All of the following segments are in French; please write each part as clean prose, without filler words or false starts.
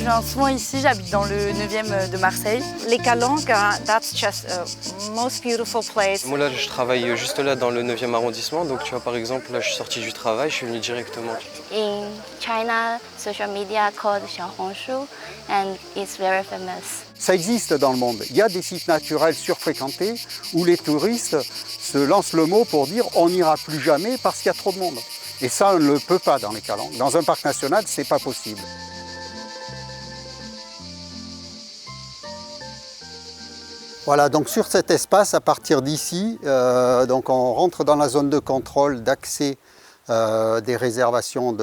viens souvent ici, j'habite dans le 9e de Marseille. Les Calanques, that's just a most beautiful place. Moi là, je travaille juste là dans le 9e arrondissement, donc tu vois par exemple, là je suis sorti du travail, je suis venu directement. In China, social media called Xiaohongshu, and it's very famous. Ça existe dans le monde. Il y a des sites naturels surfréquentés où les touristes se lancent le mot pour dire on n'ira plus jamais parce qu'il y a trop de monde. Et ça, on ne le peut pas dans les Calanques. Dans un parc national, c'est pas possible. Voilà, donc sur cet espace, à partir d'ici, donc on rentre dans la zone de contrôle d'accès des réservations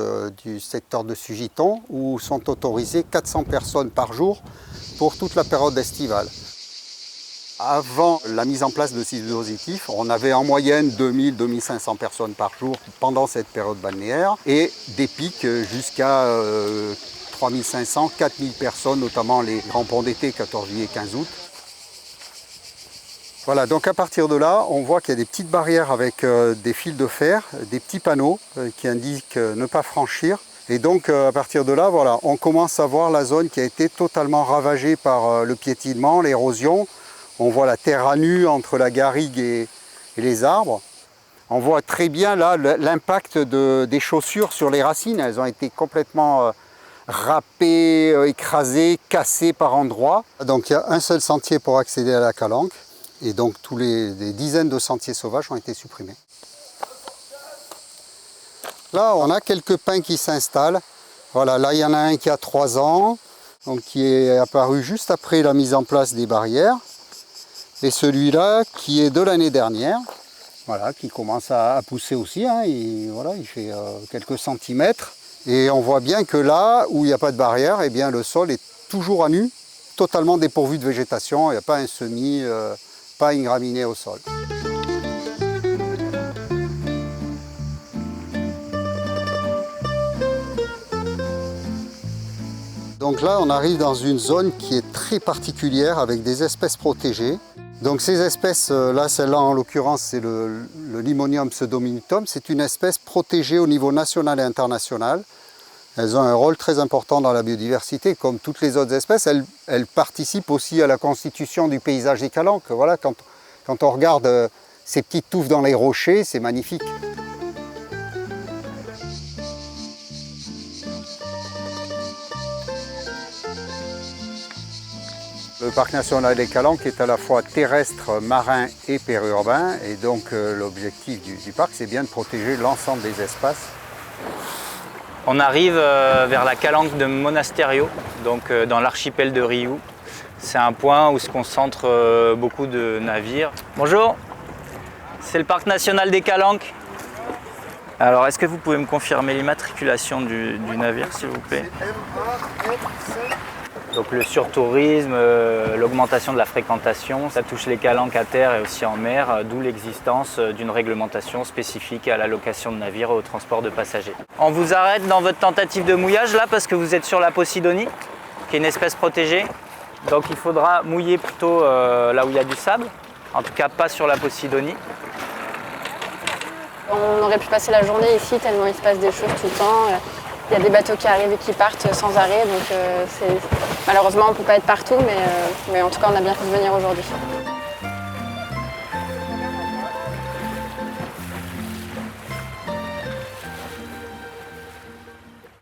du secteur de Sugiton où sont autorisées 400 personnes par jour pour toute la période estivale. Avant la mise en place de ces dispositifs, on avait en moyenne 2000-2500 personnes par jour pendant cette période balnéaire et des pics jusqu'à 3500-4000 personnes, notamment les grands ponts d'été, 14 juillet et 15 août. Voilà, donc à partir de là, on voit qu'il y a des petites barrières avec des fils de fer, des petits panneaux qui indiquent ne pas franchir. Et donc à partir de là, voilà, on commence à voir la zone qui a été totalement ravagée par le piétinement, l'érosion. On voit la terre à nu entre la garrigue et les arbres. On voit très bien là l'impact des chaussures sur les racines. Elles ont été complètement râpées, écrasées, cassées par endroits. Donc il y a un seul sentier pour accéder à la Calanque. Et donc des dizaines de sentiers sauvages ont été supprimés. Là, on a quelques pins qui s'installent. Voilà, là, il y en a un qui a 3 ans, donc qui est apparu juste après la mise en place des barrières. Et celui-là, qui est de l'année dernière, voilà, qui commence à pousser aussi. Hein, voilà, il fait quelques centimètres. Et on voit bien que là, où il n'y a pas de barrière, eh bien, le sol est toujours à nu, totalement dépourvu de végétation. Il n'y a pas un semis, pas une graminée au sol. Donc là, on arrive dans une zone qui est très particulière avec des espèces protégées. Donc ces espèces, là, celle-là en l'occurrence, c'est le Limonium pseudominitum. C'est une espèce protégée au niveau national et international. Elles ont un rôle très important dans la biodiversité, comme toutes les autres espèces. Elles participent aussi à la constitution du paysage des Calanques. Voilà, quand on regarde ces petites touffes dans les rochers, c'est magnifique. Le parc national des Calanques est à la fois terrestre, marin et périurbain. Et donc l'objectif du parc, c'est bien de protéger l'ensemble des espaces. On arrive vers la Calanque de Monasterio, donc dans l'archipel de Riou. C'est un point où se concentrent beaucoup de navires. Bonjour, c'est le parc national des Calanques. Alors, est-ce que vous pouvez me confirmer l'immatriculation du navire, s'il vous plaît? Donc le surtourisme, l'augmentation de la fréquentation, ça touche les Calanques à terre et aussi en mer, d'où l'existence d'une réglementation spécifique à la location de navires et au transport de passagers. On vous arrête dans votre tentative de mouillage là parce que vous êtes sur la Posidonie, qui est une espèce protégée. Donc il faudra mouiller plutôt là où il y a du sable, en tout cas pas sur la Posidonie. On aurait pu passer la journée ici tellement il se passe des choses tout le temps. Il y a des bateaux qui arrivent et qui partent sans arrêt, donc malheureusement on ne peut pas être partout, mais en tout cas on a bien fait de venir aujourd'hui.